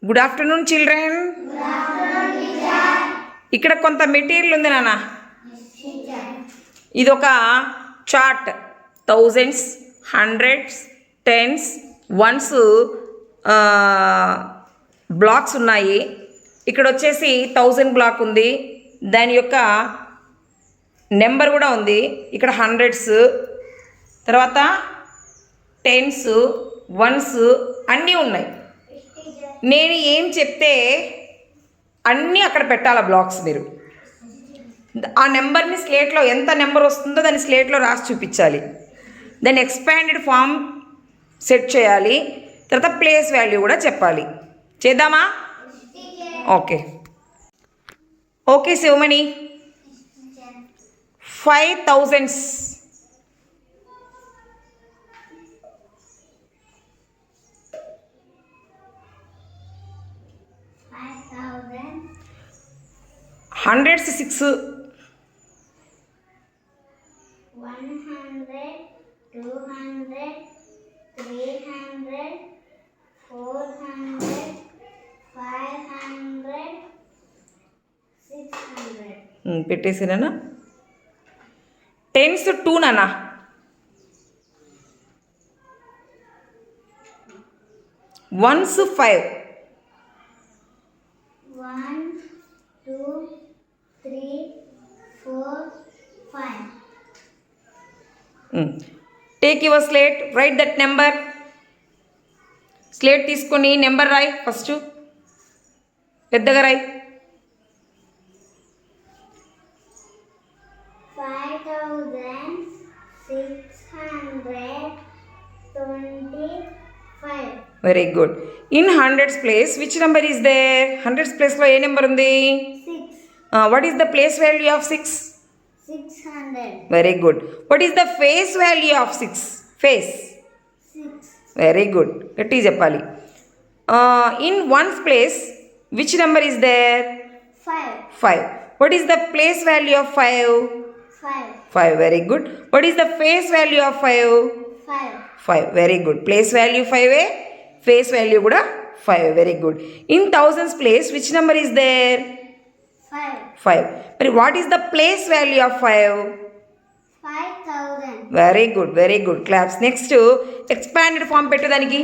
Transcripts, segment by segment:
Good afternoon children. ఇక్కడ కొంత material ఉంది నాన్న. ఇది ఒక chart. Thousands, hundreds, tens, ones blocks ఉన్నాయి. ఇక్కడ వచ్చేసి 1000 బ్లాక్ ఉంది. దాని యొక్క నెంబర్ కూడా ఉంది. ఇక్కడ హండ్రెడ్స్, తర్వాత టెన్స్, వన్స్ అన్నీ ఉన్నాయి. నేను ఏం చెప్తే అన్నీ అక్కడ పెట్టాలి బ్లాక్స్. మీరు ఆ నెంబర్ని స్లేట్లో ఎంత నెంబర్ వస్తుందో దాన్ని స్లేట్లో రాసి చూపించాలి. దాన్ని ఎక్స్పాండెడ్ ఫామ్ సెట్ చేయాలి. తర్వాత ప్లేస్ వాల్యూ కూడా చెప్పాలి. చేద్దామా? Okay okay Sivamani. 5000s. 100s 6. 100, 200, 300, 400, 500, 600. పెట్టేసినా. 10s 2 నానా. 1s 5. 1, 2, 3, 4, 5. Take your slate, write that number. Slate తీసుకొని నెంబర్ రాయి. ఫస్ట్ పెద్దగా రాయి. 5625. Very good. In hundreds place which number is there? Hundreds ప్లేస్లో ఏ నెంబర్ ఉంది? 6. What is the place value of 6? 600. Very good. What is the face value of 6? Face. 6. Very good. గట్టిగా చెప్పాలి. In ones place which number is there? 5. 5. What is the place value of 5? 5. 5. Very good. What is the face value of 5? 5. 5. Very good. Place value 5, face value కూడా 5. Very good. In thousands place which number is there? 5. 5. మరి what is the place value of 5? 5000. Very good. Very good. Claps. Next expanded form పెట్టేదానికి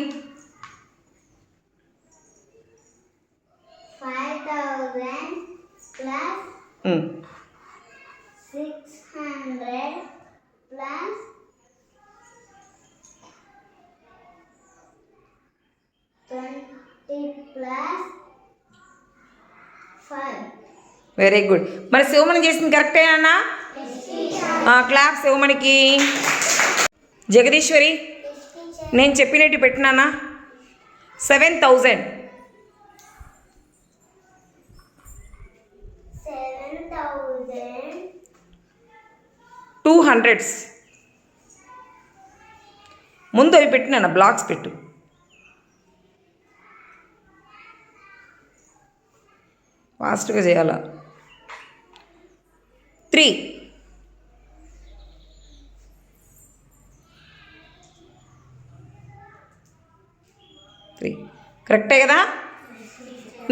5000 plus 600 plus 20 plus 5. Very good. మరి శివమణి చేసింది కరెక్టేనా? Clap శివమణికి. Jagadeeswari, నేను చెప్పినట్టు పెట్టినానా? 7000. 200s. ముందు అవి పెట్టినా బ్లాక్స్ పెట్టు. ఫాస్ట్గా చేయాలా? 3. 3 కరెక్టే కదా?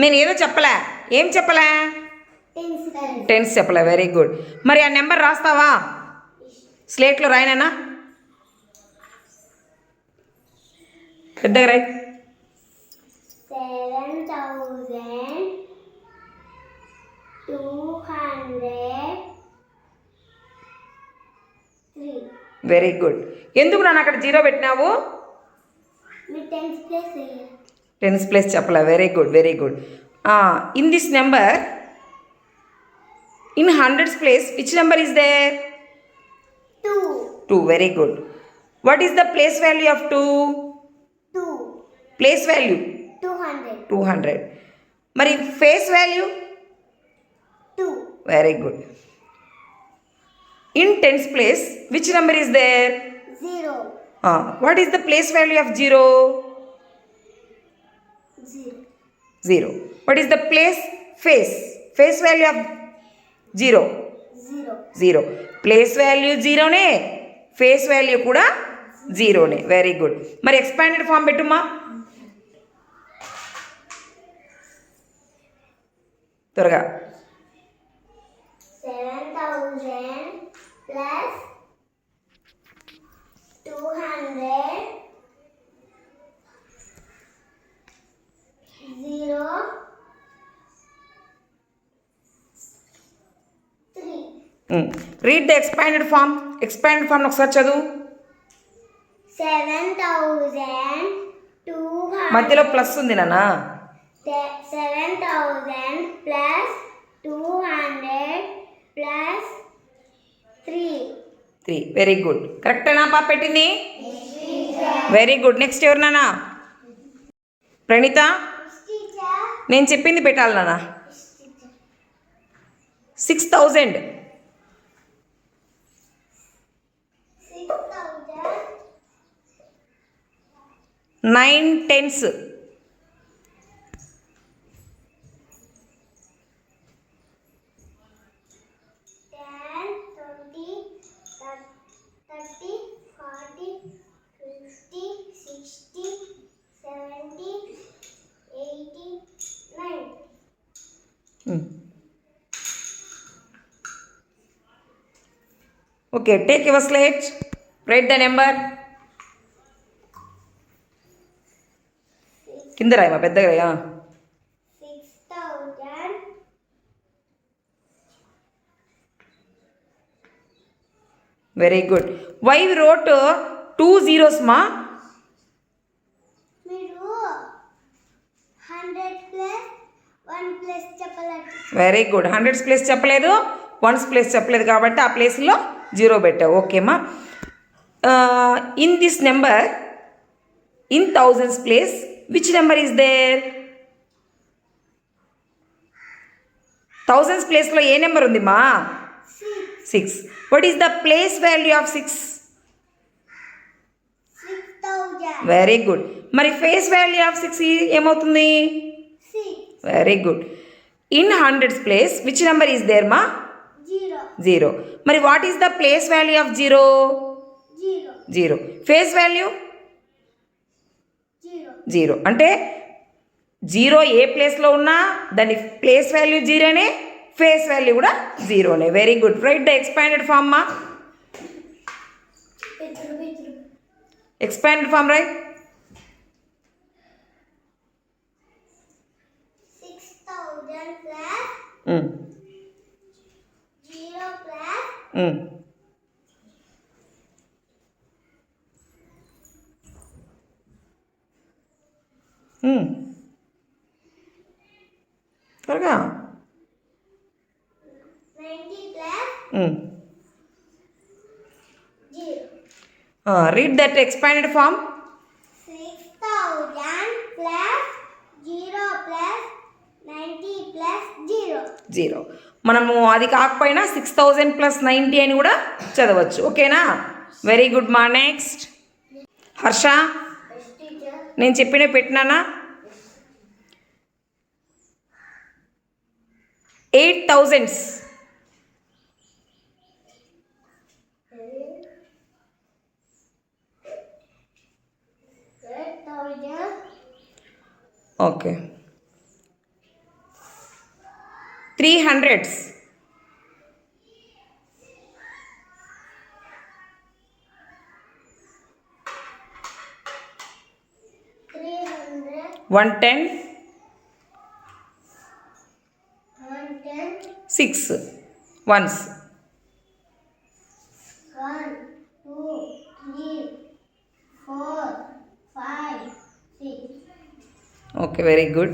నేను ఏదో చెప్పలే. ఏం చెప్పలే? టెన్స్ చెప్పలే. Very good. మరి ఆ నెంబర్ రాస్తావా? స్లేట్లో రాయనా? పెద్దగా రాయి. 7203. Very good. ఎందుకు నాన్న అక్కడ 0 పెట్టినావు? టెన్స్ ప్లేస్ చెప్పలే. Very good. Very good. In this number, in hundreds place which number is there? 2. 2. Very good. What is the place value of 2? 2. Place value 200. 200. మరి face value? 2. Very good. In tens place which number is there? 0. What is the place value of 0? 0. What is the place face value of 0? 0. Place value 0నే, face value కూడా 0నే. Very good. మరి expanded form పెట్టుమా. త్వరగా. 7,000 plus 200 0 3 read the expanded form. Expanded form ఒకసారి చదువు. 7,200 మధ్యలో plus ఉంది నాన్న. 7,000 plus 200 plus 3. Very good. కరెక్టేనా పాప పెట్టింది? Very good. నెక్స్ట్ ఎవరు నాన్న? ప్రణీత, నేను చెప్పింది పెట్టాలి నాన్న. 6,000 9 tens 10, 20, 30, 40, 50, 60, 70, 80, 90. Okay, take your slate. Write the number. కింద రాయమా, పెద్దగా రాయా. 6,000 very good. Why wrote 2 zeros మా? మీరు 100 ప్లస్ 1 ప్లస్ చెప్పలేదు. Very good. 100s ప్లేస్ చెప్పలేదు, 1s ప్లేస్ చెప్పలేదు కాబట్టి ఆ ప్లేస్లో 0 పెట్టావు. ఓకేమ్మా. In this number, in 1000s place which number is there? 1000s ప్లేస్లో ఏ నెంబర్ ఉంది మా? 6. What is the place value of 6? 6,000 very good. మరి ఫేస్ వాల్యూ ఆఫ్ 6 ఏమవుతుంది? 6 very good. In 100s place which number is there మా? 0 0. మరి what is the place value of 0? 0. Face value 0. అంటే 0 ఏ ప్లేస్లో ఉన్నా దాని ప్లేస్ వాల్యూ 0నే, ఫేస్ వాల్యూ కూడా 0నే. Very good. Right the expanded form మా. Expanded form right. 6,000 plus 0 plus త్వరగా. 90 plus 0. Read that expanded form. 6,000 plus 0 plus 90 plus 0. 0. మనము అది కాకపోయినా 6,000 ప్లస్ 90 అని కూడా చదవచ్చు. ఓకేనా? వెరీ గుడ్ మా. నెక్స్ట్ హర్ష, నేను చెప్పిన పెట్టినానా? 8,000s. 8,000 okay. 300s. 300 110 110 6 ones. 1 2 3 4 5 6. Okay, very good.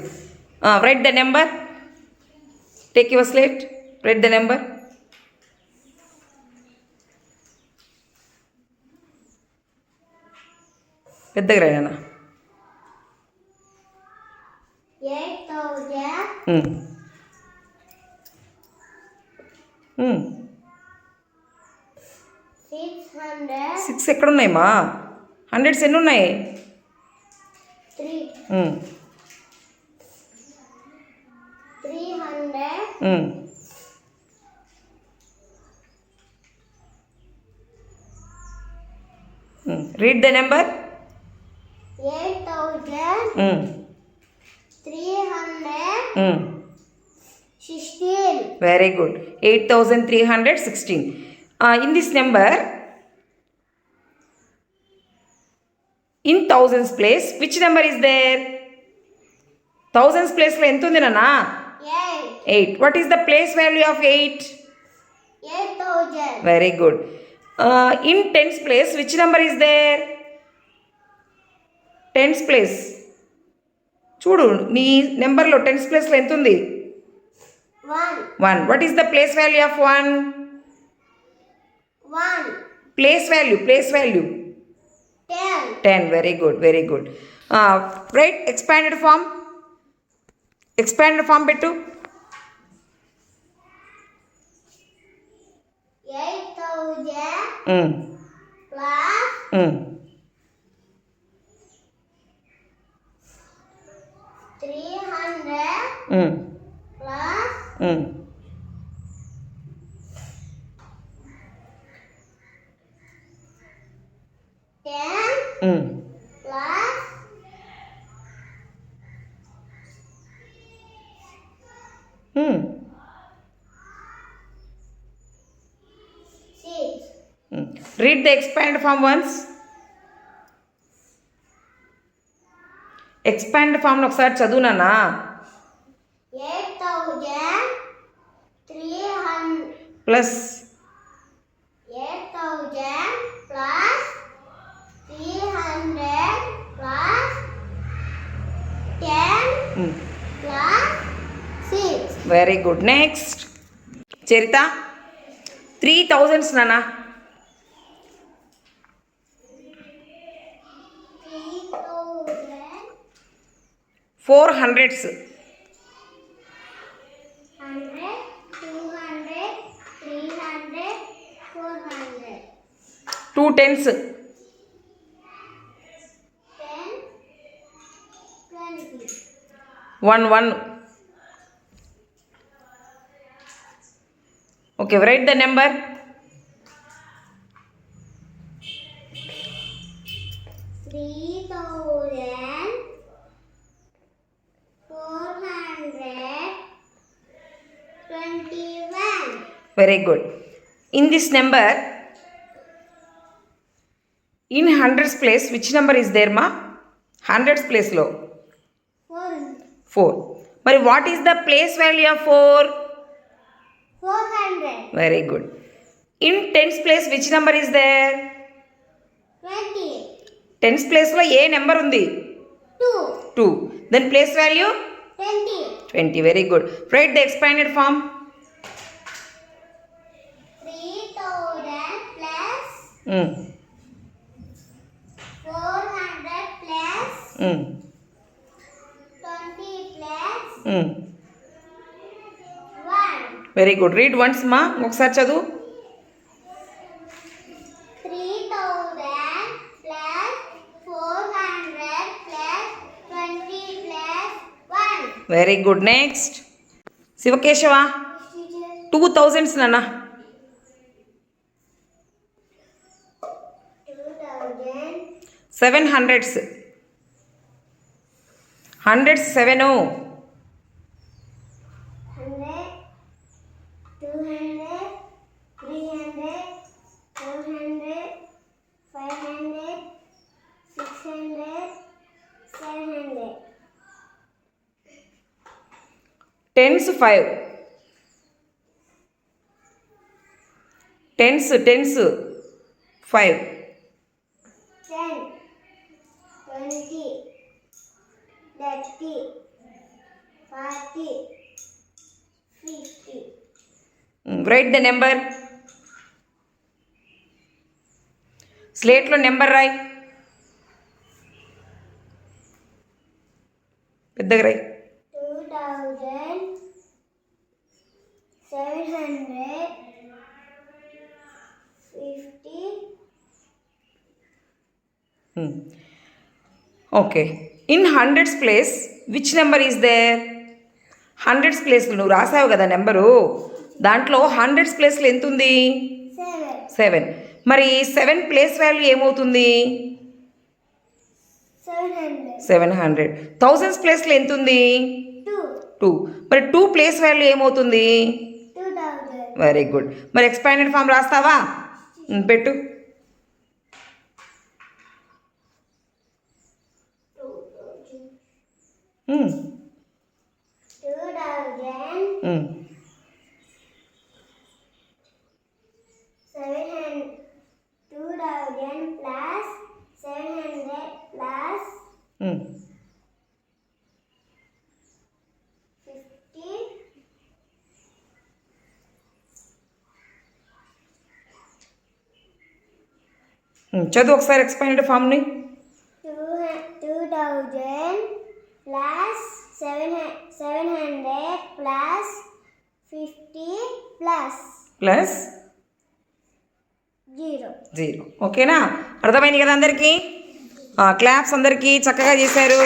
Write the number. Take your slate. Write the number. పెద్దగా రాయనా. 8,000 600 6 ఎక్కడున్నాయి మా? 100s ఎన్ని ఉన్నాయి? 3 300. 300 Read the number. 8,300 16. Very good. 8,316. In this number, in thousands place, which number is there? Thousands place lo ఎంత ఉంది నాన్న? 8. 8. What is the place value of 8? 8,000. Very good. In tens place, which number is there? Tens place. చూడు నీ నెంబర్లో tense ప్లేస్లో ఎంత ఉంది? 1. 1. What is the place value of 1? 1. Place value. 10. 10. Very good. Very good. Write expanded form. Expanded form పెట్టు. 8,000 plus 300 plus 10 plus 6. Read the expanded form once. Expanded form ఒకసారి చదువు నాన్న. 8,300 plus 8,000 plus 300 plus 10 plus 6. Very good. Next Charitha 3,000 నాన్న. 3,000 400s 100 200 300 400 2 10s 10 20. 1 1. Okay, write the number. 3,421. Very good. In this number, in hundreds place, which number is there ma? Hundreds place lo 4. మరి what is the place value of 4? 400. Very good. In tens place, which number is there? 20. Tens place లో ఏ number ఉంది? 2. 2. Then place value 20. 20. Very good. Write the expanded form. 3,000 plus 400 plus 20 plus 1. Very good. Read once మా ఒకసారి చదువు. 3,000 plus 400 plus 20 plus 1. Very good. Next Shivakeshava 2,000s నాన్న. 2,000 700s. 100s 7. 100 200 300 400 500 600 700. Tens 5. Tens 5. 10 20 30 40 50. Write the number. స్లేట్లో నెంబర్ రాయ్. పెద్దగా రాయ్. 2,750. Okay. In hundreds place which number is there? Hundreds ప్లేస్లో నువ్వు రాసావు కదా నెంబరు, దాంట్లో హండ్రెడ్స్ ప్లేస్లో ఎంత ఉంది? 7. 7. మరి 7 ప్లేస్ వాల్యూ ఏమవుతుంది? 700. 700. థౌజండ్స్ ప్లేస్లో ఎంత ఉంది? 2. 2. మరి 2 ప్లేస్ వాల్యూ ఏమవుతుంది? 2000. Very good. మరి ఎక్స్పాండెడ్ ఫామ్ రాస్తావా? పెట్టు. 2000 plus 700 plus 50 చదువు ఒకసారి ఎక్స్పాండెడ్ ఫామ్ని. 2000 plus 700 plus 50 plus ప్లస్ 0. 0. ఓకేనా? అర్థమైంది కదా అందరికీ? క్లాప్స్ అందరికీ చక్కగా చేశారు.